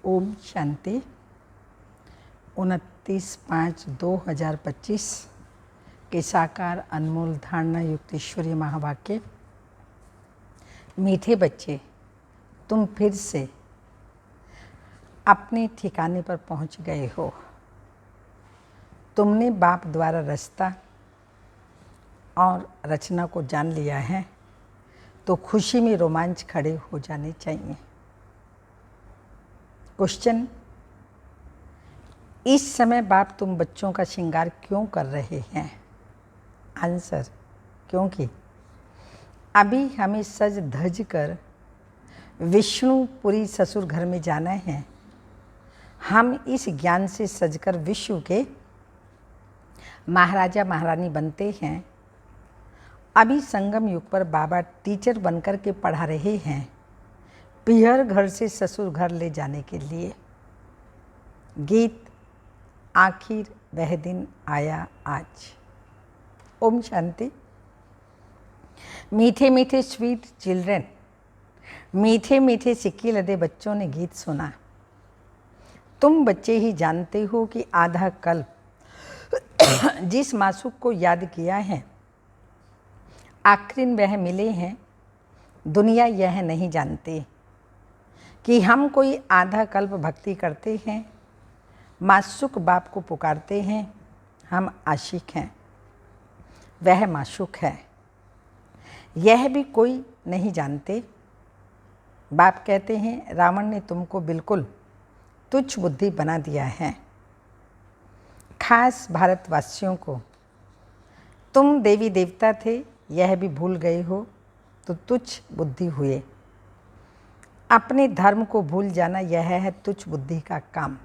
ओम शांति। 29/5/2025 के साकार अनमोल धारणा युक्त ईश्वरीय महावाक्य। मीठे बच्चे, तुम फिर से अपने ठिकाने पर पहुंच गए हो। तुमने बाप द्वारा रास्ता और रचना को जान लिया है, तो खुशी में रोमांच खड़े हो जाने चाहिए। क्वेश्चन: इस समय बाप तुम बच्चों का श्रृंगार क्यों कर रहे हैं? आंसर: क्योंकि अभी हमें सज धज कर विष्णुपुरी ससुर घर में जाना है। हम इस ज्ञान से सजकर विश्व के महाराजा महारानी बनते हैं। अभी संगम युग पर बाबा टीचर बनकर के पढ़ा रहे हैं, पियर घर से ससुर घर ले जाने के लिए। गीत: आखिर वह दिन आया आज। ओम शांति। मीठे मीठे स्वीट चिल्ड्रन, मीठे मीठे सिक्के लदे बच्चों ने गीत सुना। तुम बच्चे ही जानते हो कि आधा कल्प जिस मासूक को याद किया है, आखिर वह मिले हैं। दुनिया यह नहीं जानती कि हम कोई आधा कल्प भक्ति करते हैं, मासूक बाप को पुकारते हैं। हम आशिक हैं, वह माशूक है, यह भी कोई नहीं जानते। बाप कहते हैं, रावण ने तुमको बिल्कुल तुच्छ बुद्धि बना दिया है। खास भारतवासियों को तुम देवी देवता थे यह भी भूल गए हो, तो तुच्छ बुद्धि हुए। अपने धर्म को भूल जाना यह है तुच्छ बुद्धि का काम।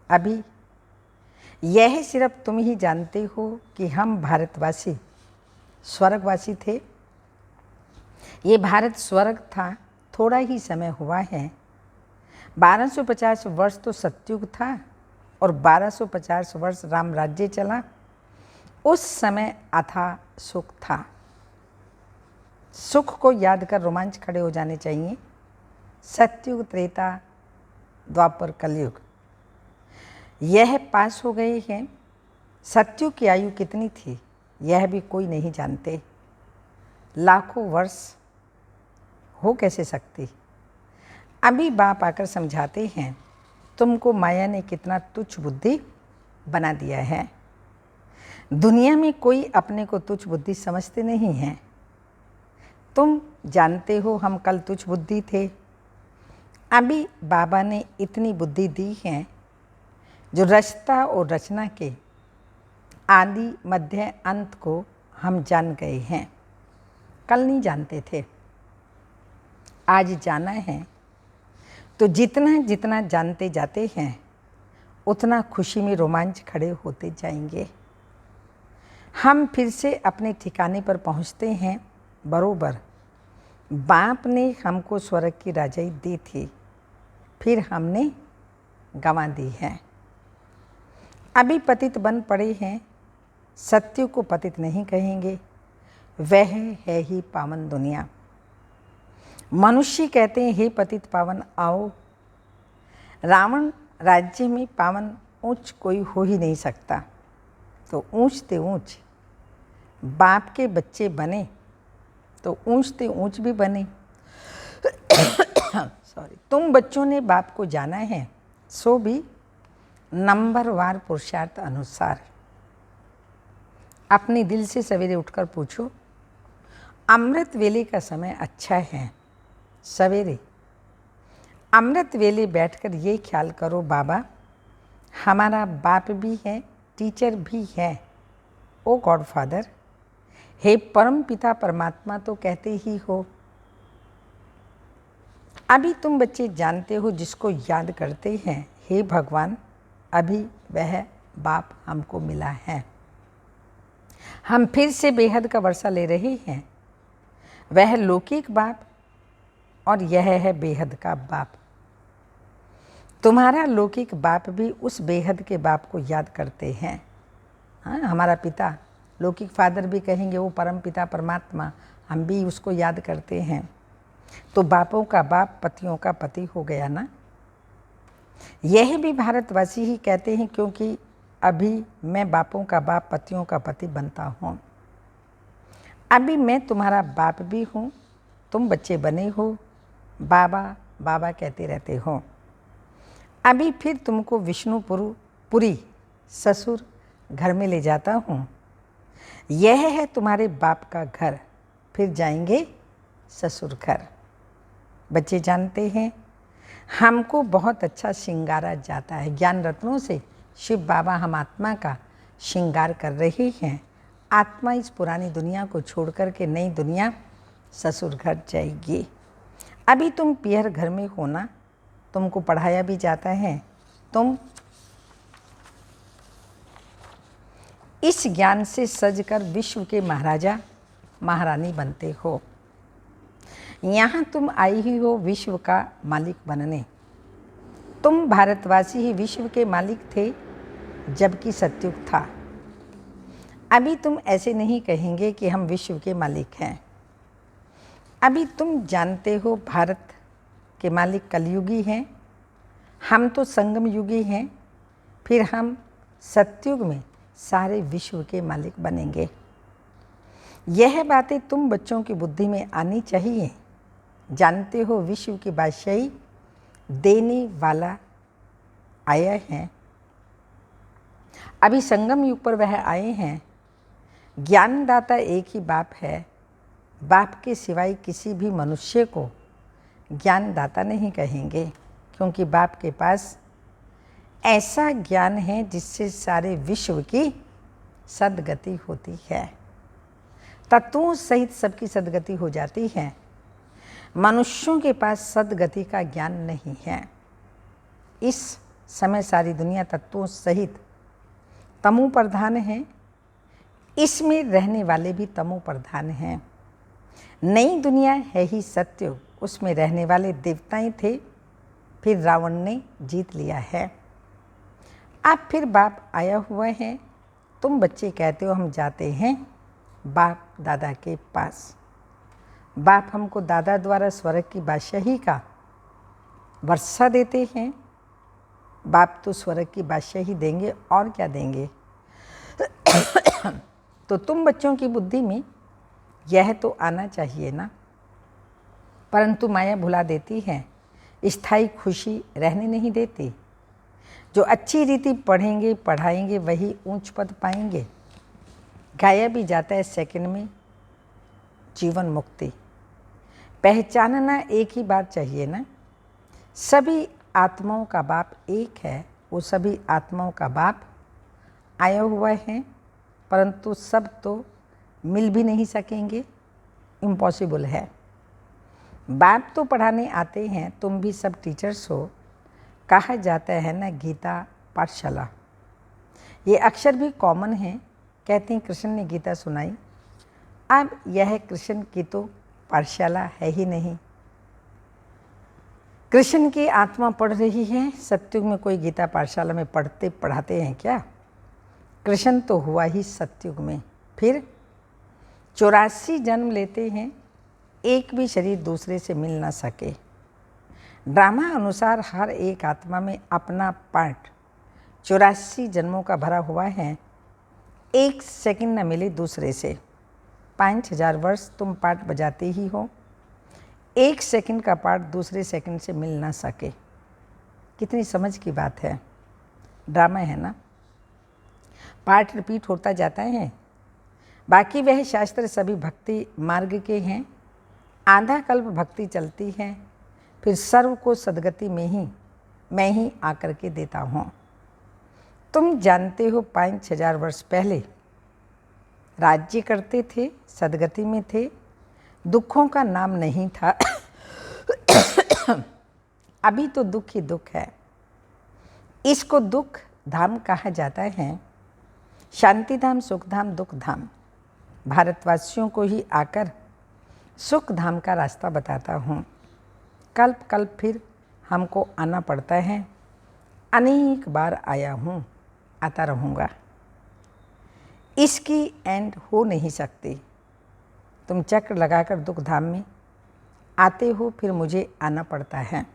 अभी यह सिर्फ तुम ही जानते हो कि हम भारतवासी स्वर्गवासी थे। ये भारत स्वर्ग था, थोड़ा ही समय हुआ है। 1250 वर्ष तो सतयुग था और 1250 वर्ष राम राज्य चला। उस समय अथाह सुख था। सुख को याद कर रोमांच खड़े हो जाने चाहिए। सतयुग, त्रेता, द्वापर, कलयुग यह पास हो गए हैं। सतयुग की आयु कितनी थी यह भी कोई नहीं जानते। लाखों वर्ष हो कैसे सकती। अभी बाप आकर समझाते हैं, तुमको माया ने कितना तुच्छ बुद्धि बना दिया है। दुनिया में कोई अपने को तुच्छ बुद्धि समझते नहीं हैं। तुम जानते हो हम कल तुच्छ बुद्धि थे। अभी बाबा ने इतनी बुद्धि दी है जो रचता और रचना के आदि मध्य अंत को हम जान गए हैं। कल नहीं जानते थे, आज जाना है। तो जितना जितना जानते जाते हैं उतना खुशी में रोमांच खड़े होते जाएंगे। हम फिर से अपने ठिकाने पर पहुंचते हैं। बरोबर बाप ने हमको स्वर्ग की राजाई दी थी, फिर हमने गंवा दी है। अभी पतित बन पड़े हैं। सत्य को पतित नहीं कहेंगे, वह है ही पावन दुनिया। मनुष्य कहते हैं, हे पतित पावन आओ। रावण राज्य में पावन ऊंच कोई हो ही नहीं सकता। तो ऊंचते ऊंच बाप के बच्चे बने तो ऊंचते ऊंच भी बने। सॉरी, तुम बच्चों ने बाप को जाना है, सो भी नंबरवार पुरुषार्थ अनुसार। अपने दिल से सवेरे उठकर पूछो, अमृत वेले का समय अच्छा है। सवेरे अमृत वेले बैठकर ये ख्याल करो, बाबा हमारा बाप भी है, टीचर भी है। ओ गॉड फादर, हे परम पिता परमात्मा तो कहते ही हो। अभी तुम बच्चे जानते हो जिसको याद करते हैं, हे भगवान अभी वह बाप हमको मिला है। हम फिर से बेहद का वर्षा ले रहे हैं। वह लौकिक बाप और यह है बेहद का बाप। तुम्हारा लौकिक बाप भी उस बेहद के बाप को याद करते हैं। हाँ, हमारा पिता लौकिक फादर भी कहेंगे, वो परम पिता परमात्मा, हम भी उसको याद करते हैं। तो बापों का बाप पतियों का पति हो गया ना। यह भी भारतवासी ही कहते हैं, क्योंकि अभी मैं बापों का बाप पतियों का पति बनता हूँ। अभी मैं तुम्हारा बाप भी हूँ, तुम बच्चे बने हो, बाबा बाबा कहते रहते हो। अभी फिर तुमको विष्णुपुरी ससुर घर में ले जाता हूँ। यह है तुम्हारे बाप का घर, फिर जाएंगे ससुर घर। बच्चे जानते हैं, हमको बहुत अच्छा श्रृंगारा जाता है। ज्ञान रत्नों से शिव बाबा हम आत्मा का श्रृंगार कर रहे हैं। आत्मा इस पुरानी दुनिया को छोड़ कर के नई दुनिया ससुर घर जाएगी। अभी तुम पियर घर में हो ना, तुमको पढ़ाया भी जाता है, तुम इस ज्ञान से सजकर विश्व के महाराजा महारानी बनते हो। यहाँ तुम आई ही हो विश्व का मालिक बनने। तुम भारतवासी ही विश्व के मालिक थे जबकि सतयुग था। अभी तुम ऐसे नहीं कहेंगे कि हम विश्व के मालिक हैं। अभी तुम जानते हो भारत के मालिक कलयुगी हैं, हम तो संगम युगी हैं, फिर हम सतयुग में सारे विश्व के मालिक बनेंगे। यह बातें तुम बच्चों की बुद्धि में आनी चाहिए। जानते हो विश्व की बादशाही देने वाला आया है। अभी संगम युग पर वह आए हैं। ज्ञानदाता एक ही बाप है। बाप के सिवाय किसी भी मनुष्य को ज्ञानदाता नहीं कहेंगे, क्योंकि बाप के पास ऐसा ज्ञान है जिससे सारे विश्व की सद्गति होती है। तत्वों सहित सबकी सद्गति हो जाती है। मनुष्यों के पास सद्गति का ज्ञान नहीं है। इस समय सारी दुनिया तत्वों सहित तमो प्रधान है। इसमें रहने वाले भी तमो प्रधान हैं। नई दुनिया है ही सत्य, उसमें रहने वाले देवताएं थे, फिर रावण ने जीत लिया है। अब फिर बाप आया हुआ है। तुम बच्चे कहते हो हम जाते हैं बाप दादा के पास। बाप हमको दादा द्वारा स्वर्ग की बादशाही का वर्षा देते हैं। बाप तो स्वर्ग की बादशाही देंगे और क्या देंगे। तो तुम बच्चों की बुद्धि में यह तो आना चाहिए ना, परंतु माया भुला देती है, स्थायी खुशी रहने नहीं देती। जो अच्छी रीति पढ़ेंगे पढ़ाएंगे वही ऊंच पद पाएंगे। गाया भी जाता है सेकंड में जीवन मुक्ति। पहचानना एक ही बात चाहिए ना, सभी आत्माओं का बाप एक है। वो सभी आत्माओं का बाप आया हुआ है, परंतु सब तो मिल भी नहीं सकेंगे, इम्पॉसिबल है। बाप तो पढ़ाने आते हैं, तुम भी सब टीचर्स हो। कहा जाता है ना गीता पाठशाला, ये अक्षर भी कॉमन है। कहते हैं कृष्ण ने गीता सुनाई। अब यह कृष्ण की तो पाठशाला है ही नहीं। कृष्ण की आत्मा पढ़ रही है। सतयुग में कोई गीता पाठशाला में पढ़ाते हैं क्या? कृष्ण तो हुआ ही सतयुग में। फिर 84 जन्म लेते हैं, एक भी शरीर दूसरे से मिल ना सके। ड्रामा अनुसार हर एक आत्मा में अपना पार्ट 84 जन्मों का भरा हुआ है। एक सेकंड न मिले दूसरे से। 5000 वर्ष तुम पार्ट बजाते ही हो, एक सेकंड का पार्ट दूसरे सेकंड से मिल ना सके। कितनी समझ की बात है। ड्रामा है ना, पार्ट रिपीट होता जाता है। बाकी वह शास्त्र सभी भक्ति मार्ग के हैं। आधा कल्प भक्ति चलती है, फिर सर्व को सद्गति में मैं ही आकर के देता हूँ। तुम जानते हो 5000 वर्ष पहले राज्य करते थे, सद्गति में थे, दुखों का नाम नहीं था। अभी तो दुख ही दुख है। इसको दुख धाम कहा जाता है। शांति धाम, सुख धाम, दुख धाम। भारतवासियों को ही आकर सुख धाम का रास्ता बताता हूँ। कल्प कल्प फिर हमको आना पड़ता है। अनेक बार आया हूँ, आता रहूँगा। इसकी एंड हो नहीं सकती। तुम चक्र लगाकर दुख धाम में आते हो, फिर मुझे आना पड़ता है।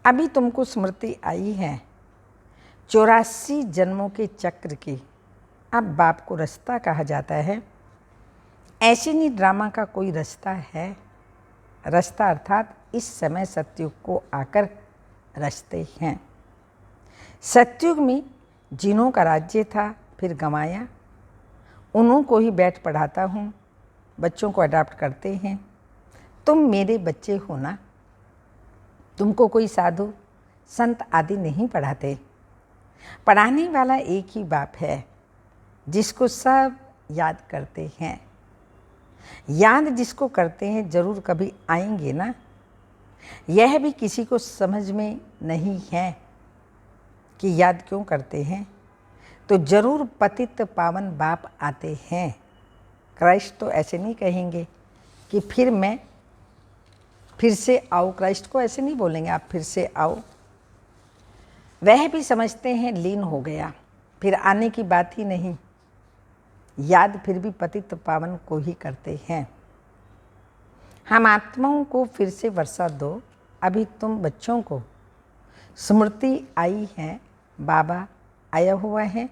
अभी तुमको स्मृति आई है 84 जन्मों के चक्र की। अब बाप को रास्ता कहा जाता है। ऐसे नहीं ड्रामा का कोई रास्ता है। रास्ता अर्थात इस समय सतयुग को आकर रचते हैं। सतयुग में जिनों का राज्य था फिर गंवाया, उन्हों को ही बैठ पढ़ाता हूँ, बच्चों को अडॉप्ट करते हैं। तुम मेरे बच्चे हो ना। तुमको कोई साधु संत आदि नहीं पढ़ाते। पढ़ाने वाला एक ही बाप है जिसको सब याद करते हैं। याद जिसको करते हैं जरूर कभी आएंगे ना। यह भी किसी को समझ में नहीं है कि याद क्यों करते हैं, तो जरूर पतित पावन बाप आते हैं। क्राइस्ट तो ऐसे नहीं कहेंगे कि फिर से आओ। क्राइस्ट को ऐसे नहीं बोलेंगे आप फिर से आओ। वह भी समझते हैं लीन हो गया, फिर आने की बात ही नहीं। याद फिर भी पतित पावन को ही करते हैं। हम आत्माओं को फिर से वर्षा दो। अभी तुम बच्चों को स्मृति आई है, बाबा आया हुआ है,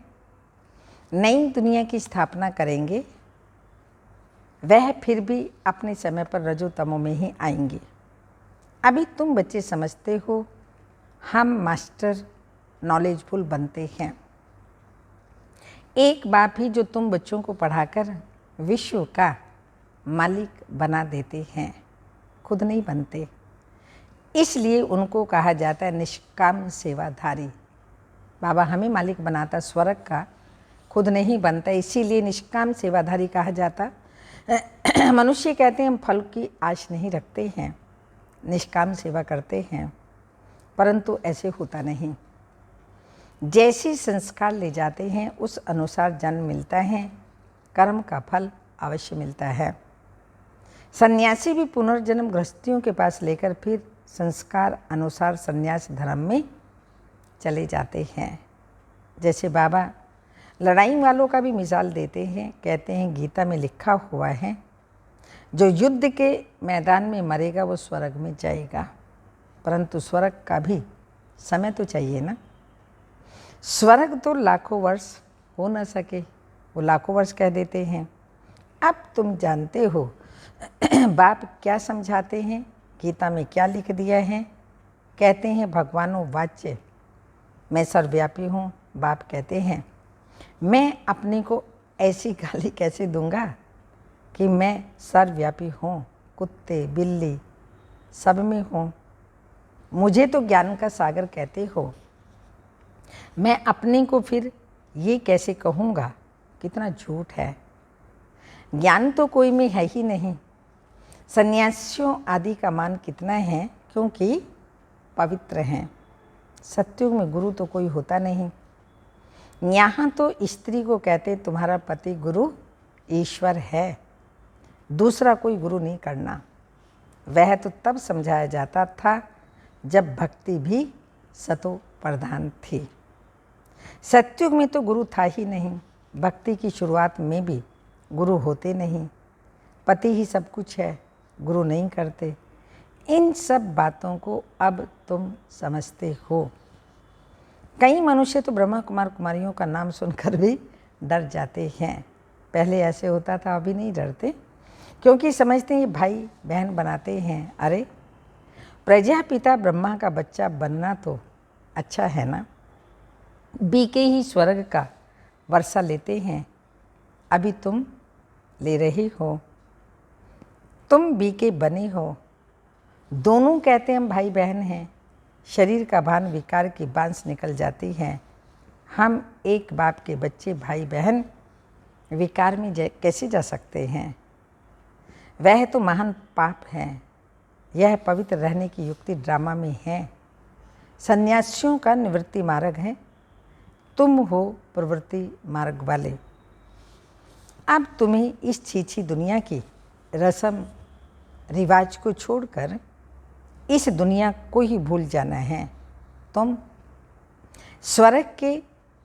नई दुनिया की स्थापना करेंगे। वह फिर भी अपने समय पर रजो तमो में ही आएंगे। अभी तुम बच्चे समझते हो, हम मास्टर नॉलेजफुल बनते हैं। एक बाप ही जो तुम बच्चों को पढ़ाकर विश्व का मालिक बना देते हैं, खुद नहीं बनते। इसलिए उनको कहा जाता है निष्काम सेवाधारी। बाबा हमें मालिक बनाता स्वर्ग का, खुद नहीं बनता, इसीलिए निष्काम सेवाधारी कहा जाता। मनुष्य कहते हैं हम फल की आश नहीं रखते हैं, निष्काम सेवा करते हैं, परंतु ऐसे होता नहीं। जैसे संस्कार ले जाते हैं उस अनुसार जन्म मिलता है, कर्म का फल अवश्य मिलता है। सन्यासी भी पुनर्जन्म गृहस्थियों के पास लेकर फिर संस्कार अनुसार सन्यास धर्म में चले जाते हैं। जैसे बाबा लड़ाई वालों का भी मिसाल देते हैं। कहते हैं गीता में लिखा हुआ है जो युद्ध के मैदान में मरेगा वो स्वर्ग में जाएगा, परंतु स्वर्ग का भी समय तो चाहिए ना। स्वर्ग तो लाखों वर्ष हो न सके, वो लाखों वर्ष कह देते हैं। अब तुम जानते हो बाप क्या समझाते हैं, गीता में क्या लिख दिया है। कहते हैं भगवानो वाच्य, मैं सर्वव्यापी हूँ। बाप कहते हैं मैं अपने को ऐसी गाली कैसे दूंगा कि मैं सर्वव्यापी हूँ, कुत्ते बिल्ली सब में हूँ। मुझे तो ज्ञान का सागर कहते हो, मैं अपने को फिर ये कैसे कहूँगा, कितना झूठ है। ज्ञान तो कोई में है ही नहीं। सन्यासियों आदि का मान कितना है, क्योंकि पवित्र हैं। सत्युग में गुरु तो कोई होता नहीं। यहाँ तो स्त्री को कहते तुम्हारा पति गुरु ईश्वर है, दूसरा कोई गुरु नहीं करना। वह तो तब समझाया जाता था जब भक्ति भी सतो प्रधान थी। सत्युग में तो गुरु था ही नहीं। भक्ति की शुरुआत में भी गुरु होते नहीं। पति ही सब कुछ है, गुरु नहीं करते। इन सब बातों को अब तुम समझते हो। कई मनुष्य तो ब्रह्मा कुमार कुमारियों का नाम सुनकर भी डर जाते हैं। पहले ऐसे होता था, अभी नहीं डरते, क्योंकि समझते हैं ये भाई बहन बनाते हैं। अरे प्रजापिता ब्रह्मा का बच्चा बनना तो अच्छा है ना। बीके ही स्वर्ग का वर्षा लेते हैं, अभी तुम ले रही हो। तुम बीके बने हो। दोनों कहते हैं हम भाई बहन हैं। शरीर का भान विकार की बांस निकल जाती है। हम एक बाप के बच्चे भाई बहन विकार में कैसे जा सकते हैं। वह तो महान पाप है। यह पवित्र रहने की युक्ति ड्रामा में है। सन्यासियों का निवृत्ति मार्ग है, तुम हो प्रवृत्ति मार्ग वाले। अब तुम्हें इस छीछी दुनिया की रस्म रिवाज को छोड़कर इस दुनिया को ही भूल जाना है। तुम स्वर्ग के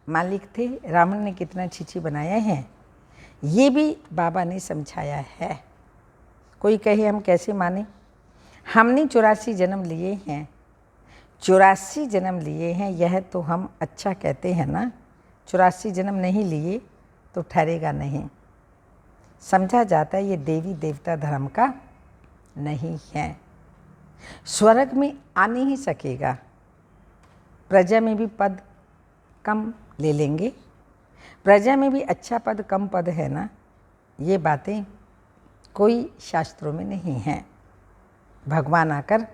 मालिक थे। रावण ने कितना छीछी बनाया है, ये भी बाबा ने समझाया है। कोई कहे हम कैसे माने, हमने 84 जन्म लिए हैं, 84 जन्म लिए हैं, यह तो हम अच्छा कहते हैं ना। 84 जन्म नहीं लिए तो ठहरेगा नहीं। समझा जाता है ये देवी देवता धर्म का नहीं है। स्वर्ग में आ नहीं सकेगा, प्रजा में भी पद कम ले लेंगे। प्रजा में भी अच्छा पद कम पद है ना, ये बातें कोई शास्त्रों में नहीं हैं। भगवान आकर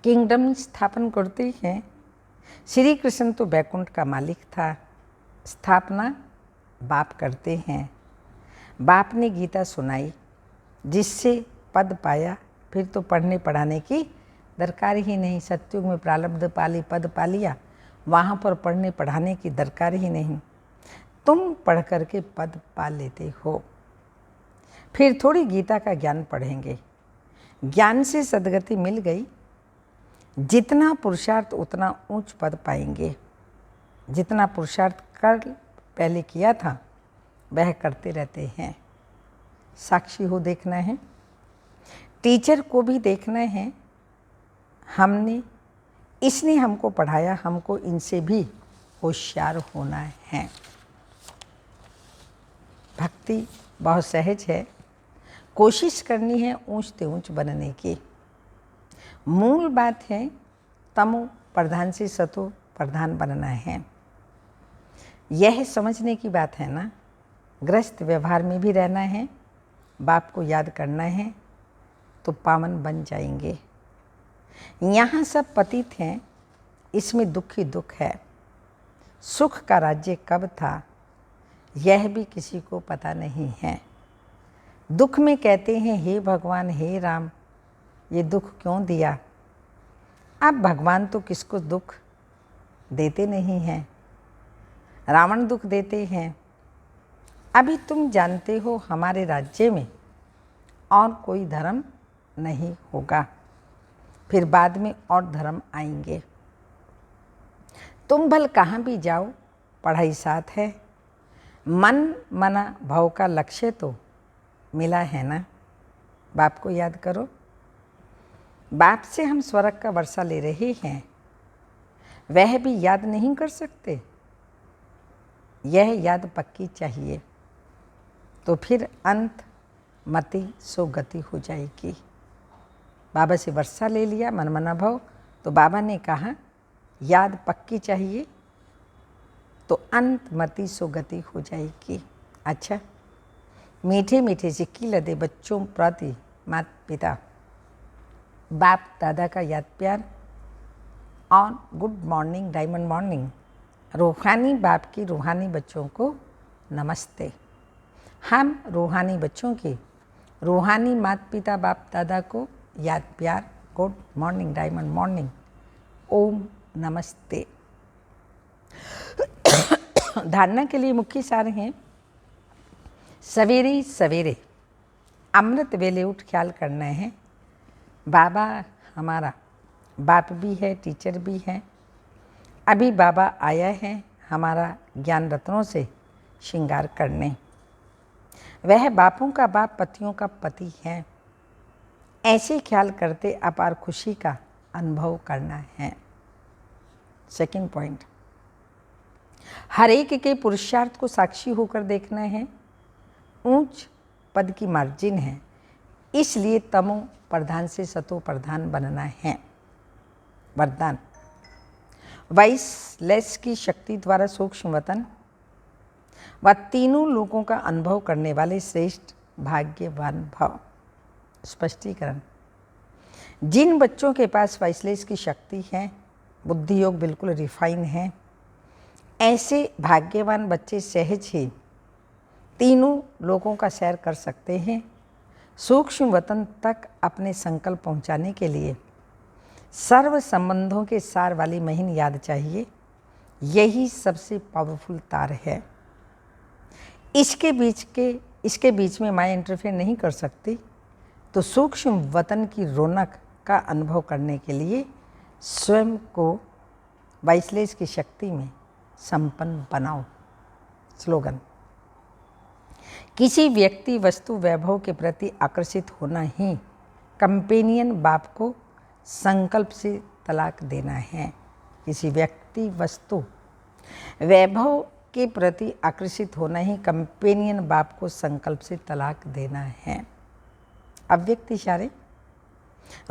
किंगडम स्थापन करते हैं। श्री कृष्ण तो बैकुंठ का मालिक था, स्थापना बाप करते हैं। बाप ने गीता सुनाई, जिससे पद पाया, फिर तो पढ़ने पढ़ाने की दरकार ही नहीं। सत्युग में प्रारब्ध पाली पद पा लिया, वहाँ पर पढ़ने पढ़ाने की दरकार ही नहीं। तुम पढ़ कर के पद पा लेते हो, फिर थोड़ी गीता का ज्ञान पढ़ेंगे। ज्ञान से सद्गति मिल गई, जितना पुरुषार्थ उतना ऊंच पद पाएंगे। जितना पुरुषार्थ कर पहले किया था वह करते रहते हैं। साक्षी हो देखना है, टीचर को भी देखना है। इसने हमको पढ़ाया, हमको इनसे भी होशियार होना है। भक्ति बहुत सहज है, कोशिश करनी है ऊंच ते ऊंच बनने की। मूल बात है तमो प्रधान से सतो प्रधान बनना है। यह समझने की बात है ना। गृहस्थ व्यवहार में भी रहना है, बाप को याद करना है तो पावन बन जाएंगे। यहाँ सब पतित हैं, इसमें दुख ही दुख है। सुख का राज्य कब था यह भी किसी को पता नहीं है। दुख में कहते हैं हे भगवान हे राम, ये दुख क्यों दिया। अब भगवान तो किसको दुख देते नहीं हैं, रावण दुख देते हैं। अभी तुम जानते हो हमारे राज्य में और कोई धर्म नहीं होगा, फिर बाद में और धर्म आएंगे। तुम भल कहाँ भी जाओ, पढ़ाई साथ है। मन मना भाव का लक्ष्य तो मिला है ना। बाप को याद करो। बाप से हम स्वर्ग का वर्षा ले रहे हैं, वह भी याद नहीं कर सकते। यह याद पक्की चाहिए, तो फिर अंत मति सो गति हो जाएगी। बाबा से वर्षा ले लिया मनमना भाव, तो बाबा ने कहा याद पक्की चाहिए, तो अंत मति सो गति हो जाएगी। अच्छा, मीठे मीठे सिक्की लदे बच्चों प्रति माता पिता बाप दादा का याद प्यार और गुड मॉर्निंग डायमंड मॉर्निंग। रूहानी बाप की रूहानी बच्चों को नमस्ते। हम रूहानी बच्चों की रूहानी माता पिता बाप दादा को याद प्यार गुड मॉर्निंग डायमंड मॉर्निंग ओम नमस्ते। धारणा के लिए मुख्य सार हैं। सवेरे सवेरे अमृत वेले उठ ख्याल करना है। बाबा हमारा बाप भी है, टीचर भी है। अभी बाबा आया है हमारा ज्ञान रत्नों से श्रृंगार करने। वह बापों का बाप, पतियों का पति है। ऐसे ख्याल करते अपार खुशी का अनुभव करना है। सेकंड पॉइंट, हर एक के पुरुषार्थ को साक्षी होकर देखना है। ऊंच पद की मार्जिन है, इसलिए तमो प्रधान से सतो प्रधान बनना है। वरदान, वाइसलेस की शक्ति द्वारा सूक्ष्म वतन व तीनों लोगों का अनुभव करने वाले श्रेष्ठ भाग्यवान भव। स्पष्टीकरण, जिन बच्चों के पास वाइसलेस की शक्ति है, बुद्धि योग बिल्कुल रिफाइन है, ऐसे भाग्यवान बच्चे सहज ही तीनों लोगों का सैर कर सकते हैं। सूक्ष्म वतन तक अपने संकल्प पहुंचाने के लिए सर्व संबंधों के सार वाली महीन याद चाहिए। यही सबसे पावरफुल तार है। इसके बीच में माया इंटरफेयर नहीं कर सकती। तो सूक्ष्म वतन की रौनक का अनुभव करने के लिए स्वयं को वाइसलेस की शक्ति में संपन्न बनाओ। स्लोगन, किसी व्यक्ति वस्तु वैभव के प्रति आकर्षित होना ही कंपेनियन बाप को संकल्प से तलाक देना है। किसी व्यक्ति, वस्तु, वैभव के प्रति आकर्षित होना ही कंपेनियन बाप को संकल्प से तलाक देना है। अव्यक्त इशारे,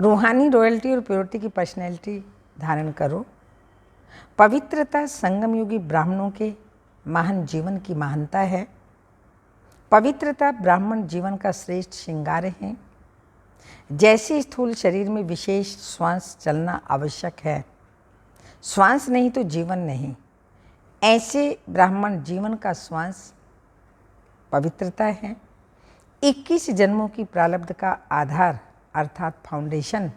रूहानी रॉयल्टी और प्योरिटी की पर्सनैलिटी धारण करो। पवित्रता संगम युगी ब्राह्मणों के महान जीवन की महानता है। पवित्रता ब्राह्मण जीवन का श्रेष्ठ श्रृंगार है। जैसे स्थूल शरीर में विशेष श्वास चलना आवश्यक है, श्वास नहीं तो जीवन नहीं, ऐसे ब्राह्मण जीवन का श्वास पवित्रता है। 21 जन्मों की प्रारब्ध का आधार अर्थात फाउंडेशन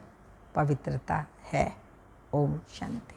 पवित्रता है। ओम शांति।